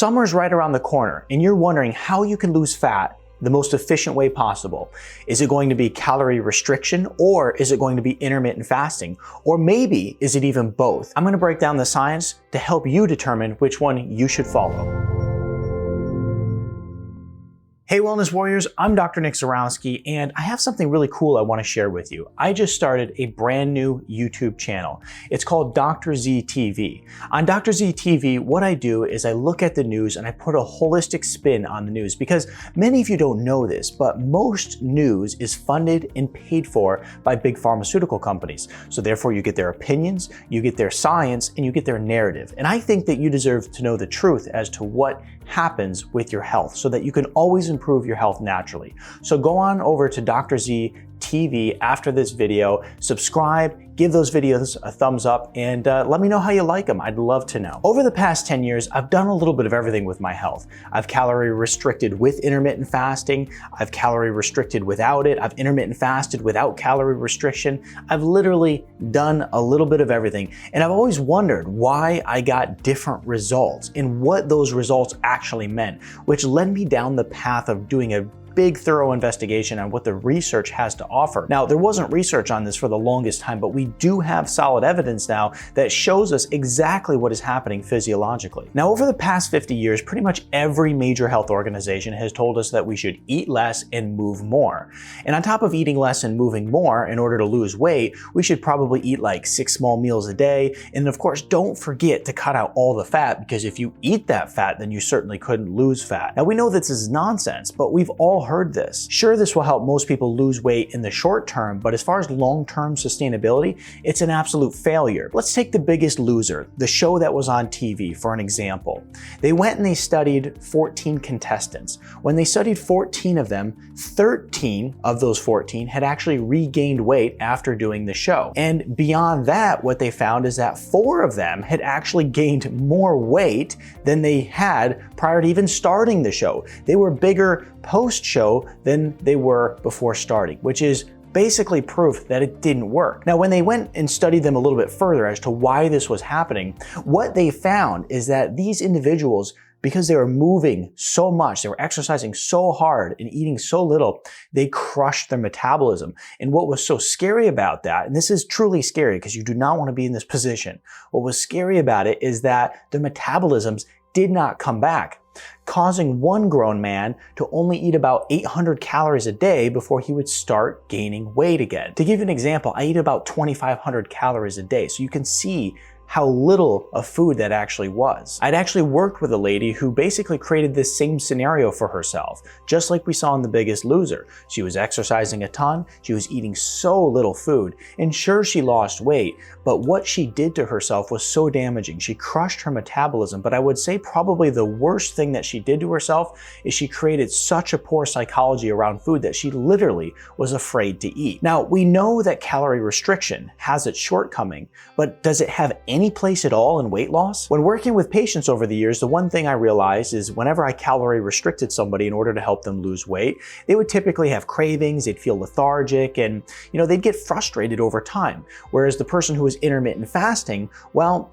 Summer's right around the corner and you're wondering how you can lose fat the most efficient way possible. Is it going to be calorie restriction, or is it going to be intermittent fasting? Or maybe is it even both? I'm going to break down the science to help you determine which one you should follow. Hey Wellness Warriors, I'm Dr. Zyrowski and I have something really cool I want to share with you. I just started a brand new YouTube channel. It's called Dr. Z TV. On Dr. Z TV, what I do is I look at the news and I put a holistic spin on the news, because many of you don't know this, but most news is funded and paid for by big pharmaceutical companies. So therefore you get their opinions, you get their science, and you get their narrative. And I think that you deserve to know the truth as to what happens with your health so that you can always improve your health naturally. So go on over to Dr. Z TV after this video, subscribe, give those videos a thumbs up, and let me know how you like them. I'd love to know. Over the past 10 years, I've done a little bit of everything with my health. I've calorie restricted with intermittent fasting. I've calorie restricted without it. I've intermittent fasted without calorie restriction. I've literally done a little bit of everything. And I've always wondered why I got different results and what those results actually meant, which led me down the path of doing a big thorough investigation on what the research has to offer. Now, there wasn't research on this for the longest time, but we do have solid evidence now that shows us exactly what is happening physiologically. Now, over the past 50 years, pretty much every major health organization has told us that we should eat less and move more. And on top of eating less and moving more in order to lose weight, we should probably eat like 6 small meals a day. And of course, don't forget to cut out all the fat, because if you eat that fat, then you certainly couldn't lose fat. Now, we know this is nonsense, but we've all heard this. Sure, this will help most people lose weight in the short term, but as far as long-term sustainability, it's an absolute failure. Let's take the Biggest Loser, the show that was on TV, for an example. They went and they studied 14 contestants. When they studied 14 of them, 13 of those 14 had actually regained weight after doing the show. And beyond that, what they found is that 4 of them had actually gained more weight than they had prior to even starting the show. They were bigger post-show than they were before starting, which is basically proof that it didn't work. Now, when they went and studied them a little bit further as to why this was happening, what they found is that these individuals, because they were moving so much, they were exercising so hard and eating so little, they crushed their metabolism. And what was so scary about that, and this is truly scary because you do not want to be in this position, what was scary about it is that their metabolisms did not come back, causing one grown man to only eat about 800 calories a day before he would start gaining weight again. To give you an example, I eat about 2,500 calories a day, so you can see how little of food that actually was. I'd actually worked with a lady who basically created this same scenario for herself, just like we saw in The Biggest Loser. She was exercising a ton, she was eating so little food, and sure, she lost weight, but what she did to herself was so damaging. She crushed her metabolism, but I would say probably the worst thing that she did to herself is she created such a poor psychology around food that she literally was afraid to eat. Now, we know that calorie restriction has its shortcoming, but does it have any place at all in weight loss? When working with patients over the years, the one thing I realized is whenever I calorie restricted somebody in order to help them lose weight, they would typically have cravings, they'd feel lethargic, and they'd get frustrated over time. Whereas the person who was intermittent fasting, well,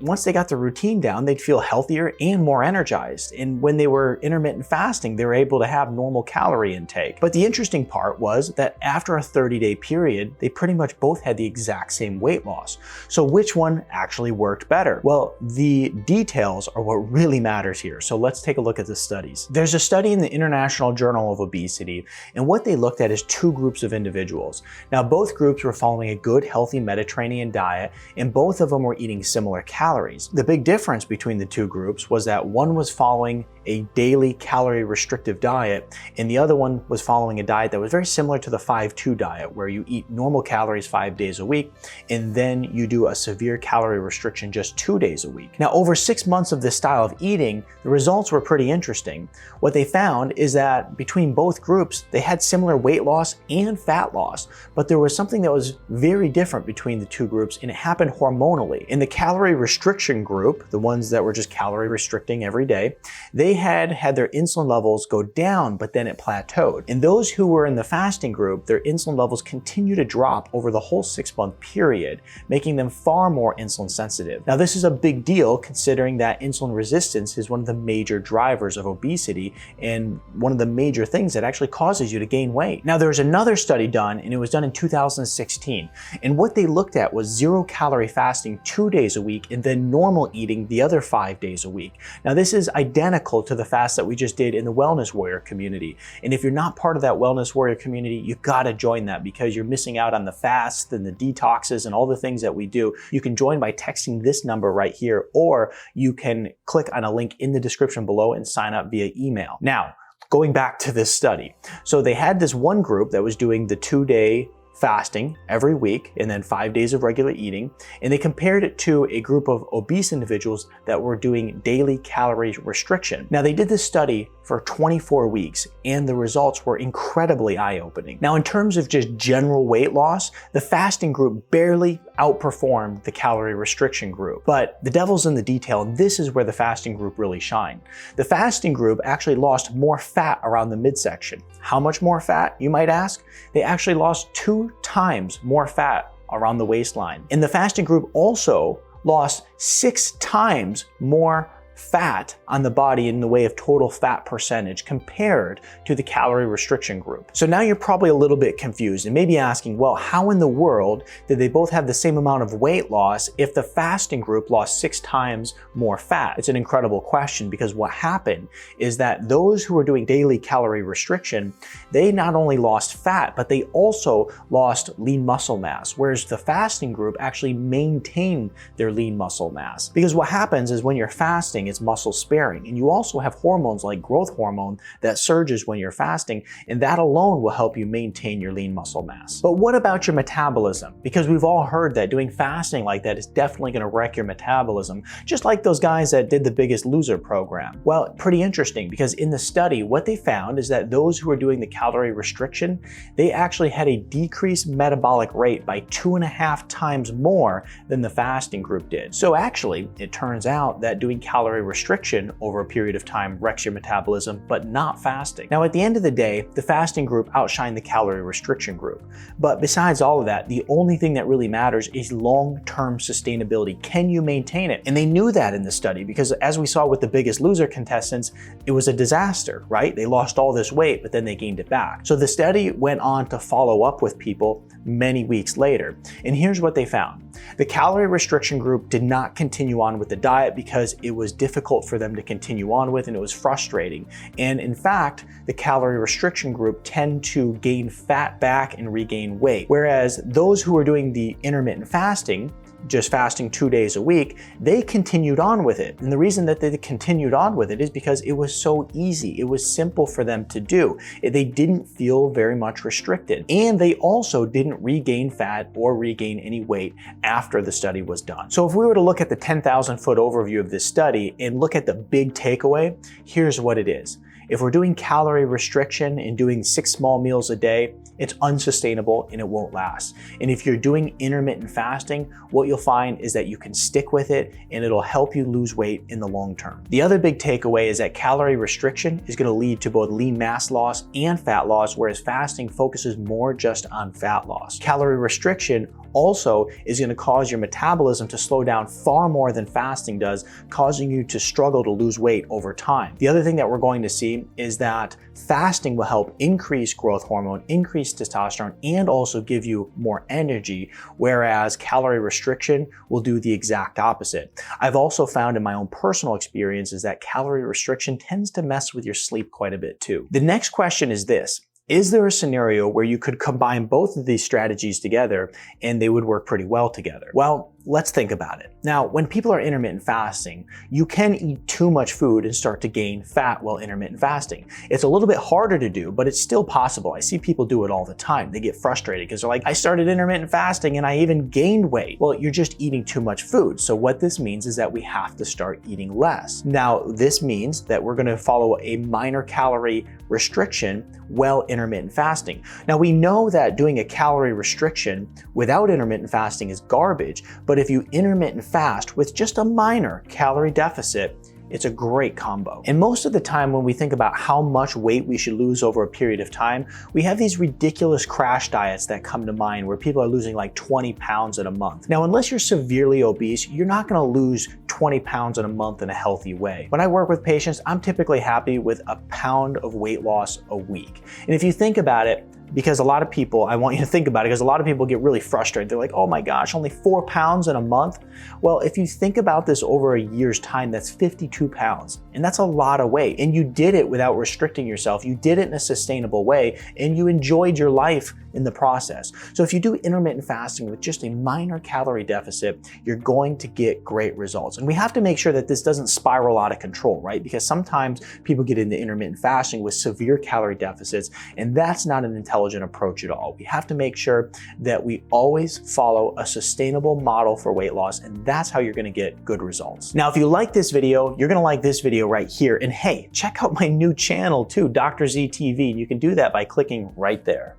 once they got the routine down, they'd feel healthier and more energized. And when they were intermittent fasting, they were able to have normal calorie intake. But the interesting part was that after a 30-day period, they pretty much both had the exact same weight loss. So which one actually worked better? Well, the details are what really matters here. So let's take a look at the studies. There's a study in the International Journal of Obesity, and what they looked at is 2 groups of individuals. Now, both groups were following a good, healthy Mediterranean diet, and both of them were eating similar calories. The big difference between the 2 groups was that one was following a daily calorie restrictive diet, and the other one was following a diet that was very similar to the 5-2 diet, where you eat normal calories 5 days a week, and then you do a severe calorie restriction just 2 days a week. Now, over 6 months of this style of eating, the results were pretty interesting. What they found is that between both groups, they had similar weight loss and fat loss, but there was something that was very different between the 2 groups, and it happened hormonally. In the calorie restricted restriction group, the ones that were just calorie restricting every day, they had their insulin levels go down, but then it plateaued. And those who were in the fasting group, their insulin levels continue to drop over the whole 6-month period, making them far more insulin sensitive. Now, this is a big deal considering that insulin resistance is one of the major drivers of obesity and one of the major things that actually causes you to gain weight. Now, there's another study done, and it was done in 2016. And what they looked at was 0-calorie fasting 2 days a week and then normal eating the other 5 days a week. Now, this is identical to the fast that we just did in the Wellness Warrior community. And if you're not part of that Wellness Warrior community, you gotta join that because you're missing out on the fasts and the detoxes and all the things that we do. You can join by texting this number right here, or you can click on a link in the description below and sign up via email. Now, going back to this study. So they had this one group that was doing the 2-day fasting every week and then 5 days of regular eating, and they compared it to a group of obese individuals that were doing daily calorie restriction. Now, they did this study for 24 weeks and the results were incredibly eye-opening. Now, in terms of just general weight loss, the fasting group barely outperformed the calorie restriction group. But the devil's in the detail, and this is where the fasting group really shined. The fasting group actually lost more fat around the midsection. How much more fat, you might ask? They actually lost 2 times more fat around the waistline. And the fasting group also lost 6 times more fat on the body in the way of total fat percentage compared to the calorie restriction group. So now you're probably a little bit confused and maybe asking, well, how in the world did they both have the same amount of weight loss if the fasting group lost 6 times more fat? It's an incredible question because what happened is that those who were doing daily calorie restriction, they not only lost fat, but they also lost lean muscle mass, whereas the fasting group actually maintained their lean muscle mass. Because what happens is when you're fasting, it's muscle sparing. And you also have hormones like growth hormone that surges when you're fasting, and that alone will help you maintain your lean muscle mass. But what about your metabolism? Because we've all heard that doing fasting like that is definitely going to wreck your metabolism, just like those guys that did the Biggest Loser program. Well, pretty interesting because in the study, what they found is that those who were doing the calorie restriction, they actually had a decreased metabolic rate by 2.5 times more than the fasting group did. So actually, it turns out that doing calorie restriction over a period of time wrecks your metabolism, but not fasting. Now, at the end of the day, the fasting group outshined the calorie restriction group. But besides all of that, the only thing that really matters is long-term sustainability. Can you maintain it? And they knew that in the study because as we saw with the Biggest Loser contestants, it was a disaster, right? They lost all this weight, but then they gained it back. So the study went on to follow up with people many weeks later. And here's what they found. The calorie restriction group did not continue on with the diet because it was difficult for them to continue on with and it was frustrating. And in fact, the calorie restriction group tend to gain fat back and regain weight. Whereas those who are doing the intermittent fasting, just fasting 2 days a week, they continued on with it. And the reason that they continued on with it is because it was so easy. It was simple for them to do. They didn't feel very much restricted. And they also didn't regain fat or regain any weight after the study was done. So if we were to look at the 10,000-foot overview of this study and look at the big takeaway, here's what it is. If we're doing calorie restriction and doing 6 small meals a day, it's unsustainable and it won't last. And if you're doing intermittent fasting, what you'll find is that you can stick with it and it'll help you lose weight in the long term. The other big takeaway is that calorie restriction is going to lead to both lean mass loss and fat loss, whereas fasting focuses more just on fat loss. Calorie restriction also is going to cause your metabolism to slow down far more than fasting does, causing you to struggle to lose weight over time. The other thing that we're going to see is that fasting will help increase growth hormone, increase testosterone, and also give you more energy, whereas calorie restriction will do the exact opposite. I've also found in my own personal experiences that calorie restriction tends to mess with your sleep quite a bit too. The next question is this. Is there a scenario where you could combine both of these strategies together and they would work pretty well together? Well, let's think about it. Now, when people are intermittent fasting, you can eat too much food and start to gain fat while intermittent fasting. It's a little bit harder to do, but it's still possible. I see people do it all the time. They get frustrated because they're like, I started intermittent fasting and I even gained weight. Well, you're just eating too much food. So what this means is that we have to start eating less. Now, this means that we're going to follow a minor calorie restriction while intermittent fasting. Now, we know that doing a calorie restriction without intermittent fasting is garbage, But if you intermittent fast with just a minor calorie deficit, it's a great combo. And most of the time when we think about how much weight we should lose over a period of time, we have these ridiculous crash diets that come to mind where people are losing like 20 pounds in a month. Now, unless you're severely obese, you're not gonna lose 20 pounds in a month in a healthy way. When I work with patients, I'm typically happy with a pound of weight loss a week. And if you think about it, because a lot of people, I want you to think about it, because a lot of people get really frustrated. They're like, oh my gosh, only 4 pounds in a month? Well, if you think about this over a year's time, that's 52 pounds. And that's a lot of weight. And you did it without restricting yourself. You did it in a sustainable way, and you enjoyed your life in the process. So if you do intermittent fasting with just a minor calorie deficit, you're going to get great results. And we have to make sure that this doesn't spiral out of control, right? Because sometimes people get into intermittent fasting with severe calorie deficits, and that's not an intelligent approach at all. We have to make sure that we always follow a sustainable model for weight loss, and that's how you're gonna get good results. Now, if you like this video, you're gonna like this video right here. And hey, check out my new channel too, Dr. Z TV. You can do that by clicking right there.